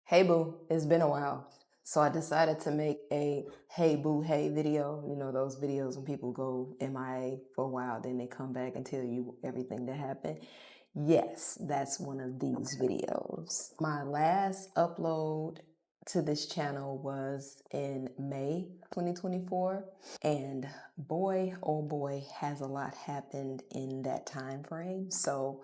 Hey boo, it's been a while. So I decided to make a hey boo hey video. You know those videos when people go MIA for a while, then they come back and tell you everything that happened. Yes, that's one of these videos. My last upload to this channel was in May 2024, and boy oh boy has a lot happened in that time frame. So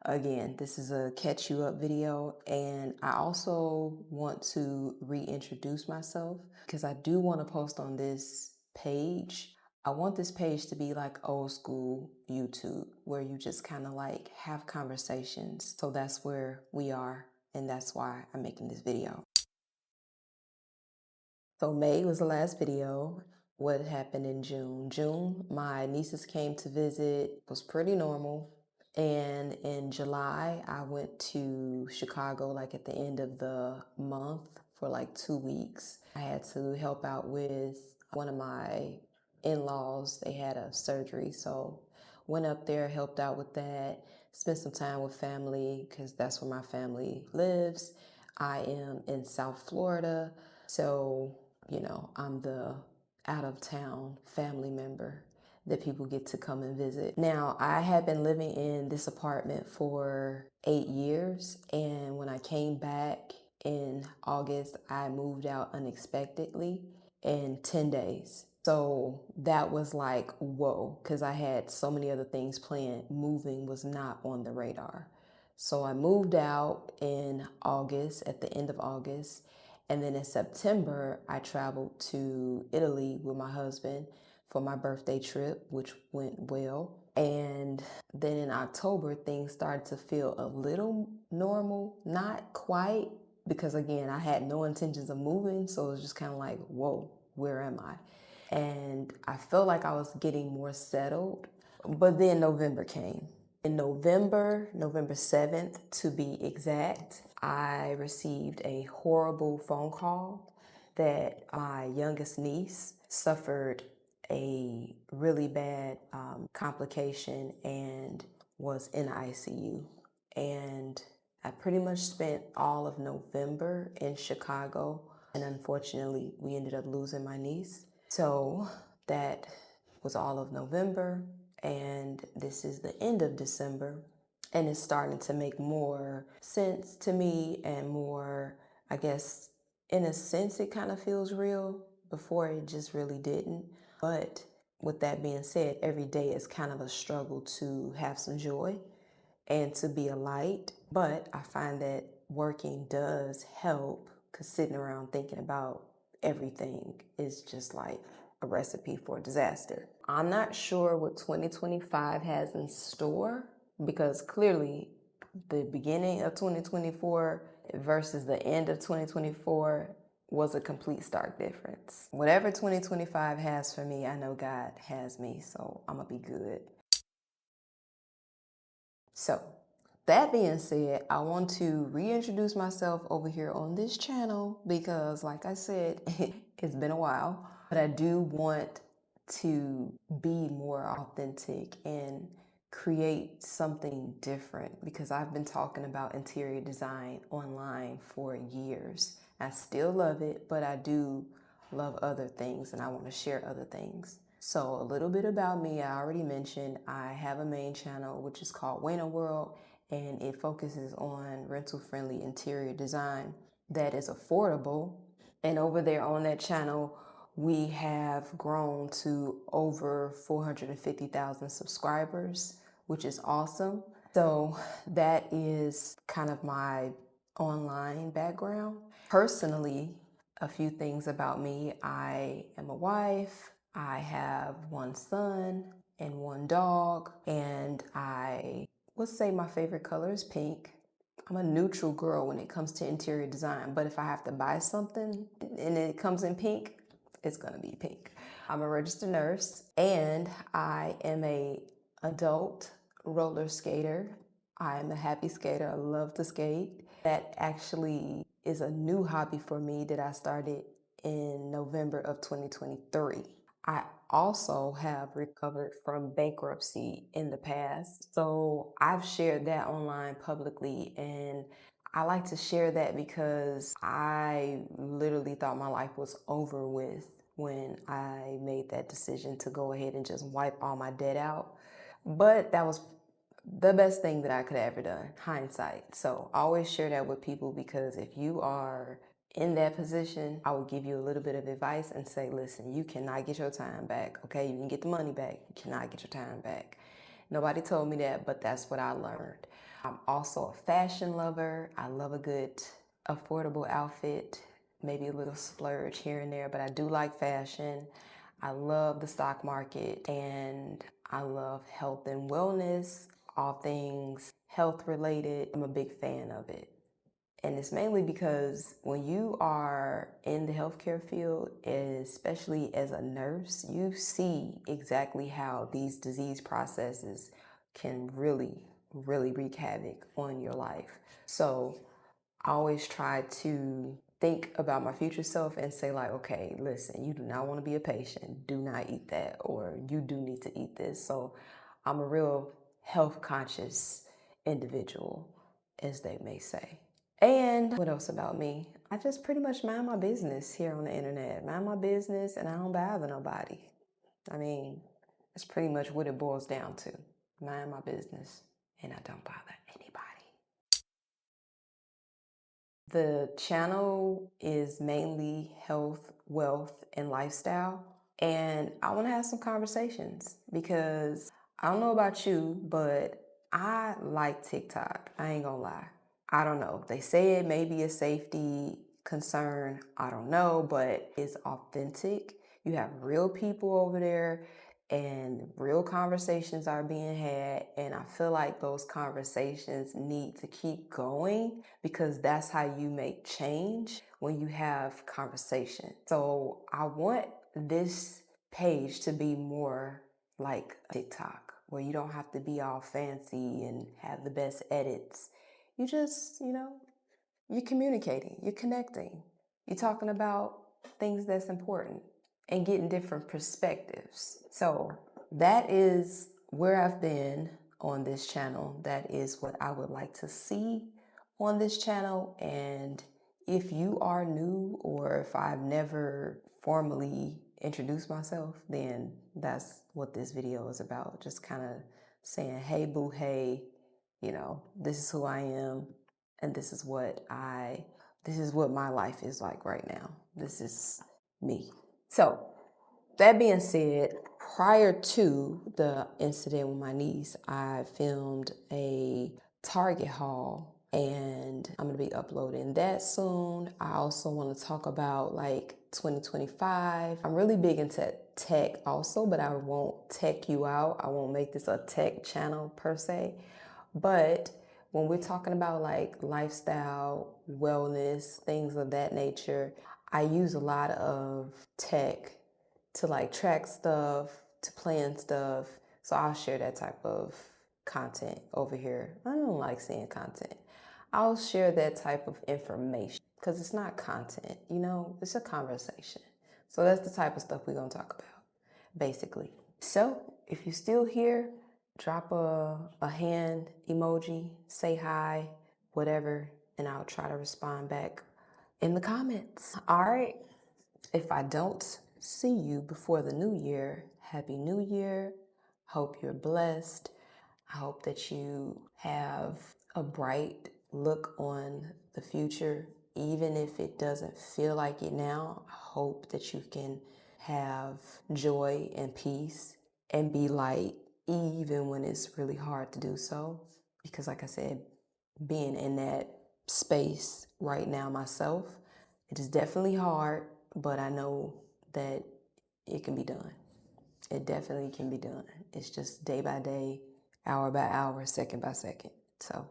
again, this is a catch you up video, and I also want to reintroduce myself because I do want to post on this page. I want this page to be like old school YouTube where you just kind of like have conversations. So that's where we are, and that's why I'm making this video. So May was the last video. What happened in June? June, my nieces came to visit. It was pretty normal. And in July, I went to Chicago like at the end of the month for like 2 weeks. I had to help out with one of my in-laws. They had a surgery, so went up there, helped out with that, spent some time with family because that's where my family lives. I am in South Florida, so I'm the out of town family member that people get to come and visit. Now, I had been living in this apartment for 8 years, and when I came back in August, I moved out unexpectedly in 10 days. So that was like, whoa, because I had so many other things planned. Moving was not on the radar. So I moved out in August, at the end of August, and then in September, I traveled to Italy with my husband for my birthday trip, which went well. And then in October, things started to feel a little normal, not quite, because again, I had no intentions of moving. So it was just kind of like, whoa, where am I? And I felt like I was getting more settled. But then November came. In November 7th to be exact, I received a horrible phone call that my youngest niece suffered a really bad complication and was in the ICU. And I pretty much spent all of November in Chicago, and unfortunately, we ended up losing my niece. So that was all of November, and this is the end of December, and it's starting to make more sense to me and more, I guess, in a sense, it kind of feels real. Before it just really didn't. But with that being said, every day is kind of a struggle to have some joy and to be a light. But I find that working does help because sitting around thinking about everything is just like a recipe for disaster. I'm not sure what 2025 has in store because clearly the beginning of 2024 versus the end of 2024 was a complete stark difference. Whatever 2025 has for me, I know God has me, so I'm gonna be good. So, that being said, I want to reintroduce myself over here on this channel because, like I said, it's been a while, but I do want to be more authentic and create something different because I've been talking about interior design online for years. I still love it, but I do love other things and I want to share other things. So a little bit about me, I already mentioned I have a main channel which is called Wayno World, and it focuses on rental friendly interior design that is affordable. And over there on that channel, we have grown to over 450,000 subscribers, which is awesome. So that is kind of my online background. Personally, a few things about me. I am a wife. I have one son and one dog, and I would say my favorite color is pink. I'm a neutral girl when it comes to interior design, but if I have to buy something and it comes in pink, it's gonna be pink. I'm a registered nurse, and I am a adult roller skater. I am a happy skater. I love to skate. That actually is a new hobby for me that I started in November of 2023. I also have recovered from bankruptcy in the past. So I've shared that online publicly, and I like to share that because I literally thought my life was over with when I made that decision to go ahead and just wipe all my debt out. But that was the best thing that I could have ever done, hindsight. So I always share that with people because if you are in that position, I will give you a little bit of advice and say, listen, you cannot get your time back, okay? You can get the money back, you cannot get your time back. Nobody told me that, but that's what I learned. I'm also a fashion lover. I love a good affordable outfit, maybe a little splurge here and there, but I do like fashion. I love the stock market and I love health and wellness, all things health related. I'm a big fan of it. And it's mainly because when you are in the healthcare field, especially as a nurse, you see exactly how these disease processes can really, really wreak havoc on your life. So I always try to think about my future self and say like, okay, listen, you do not want to be a patient. Do not eat that, or you do need to eat this. So I'm a real health conscious individual, as they may say. And what else about me? I just pretty much mind my business here on the internet. Mind my business and I don't bother nobody. I mean, that's pretty much what it boils down to. Mind my business and I don't bother anybody. The channel is mainly health, wealth, and lifestyle. And I want to have some conversations because I don't know about you, but I like TikTok. I ain't gonna lie. I don't know. They say it may be a safety concern. I don't know, but it's authentic. You have real people over there and real conversations are being had. And I feel like those conversations need to keep going because that's how you make change, when you have conversation. So I want this page to be more like TikTok, where you don't have to be all fancy and have the best edits. You just, you're communicating, you're connecting, you're talking about things that's important and getting different perspectives. So that is where I've been on this channel. That is what I would like to see on this channel. And if you are new or if I've never formally introduced myself, then that's what this video is about. Just kind of saying, hey, boo, hey, this is who I am. And this is what my life is like right now. This is me. So that being said, prior to the incident with my niece, I filmed a Target haul and I'm going to be uploading that soon. I also want to talk about like 2025. I'm really big into tech also, but I won't tech you out. I won't make this a tech channel per se. But when we're talking about like lifestyle, wellness, things of that nature, I use a lot of tech to like track stuff, to plan stuff. So I'll share that type of content over here. I don't like seeing content. I'll share that type of information because it's not content, it's a conversation. So that's the type of stuff we're going to talk about, basically. So if you're still here, drop a hand emoji, say hi, whatever, and I'll try to respond back in the comments. All right. If I don't see you before the new year, Happy New Year. Hope you're blessed. I hope that you have a bright look on the future, even if it doesn't feel like it now. I hope that you can have joy and peace and be light, even when it's really hard to do so. Because like I said, being in that space right now myself, it is definitely hard, but I know that it can be done. It definitely can be done. It's just day by day, hour by hour, second by second. So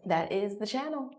that is the channel.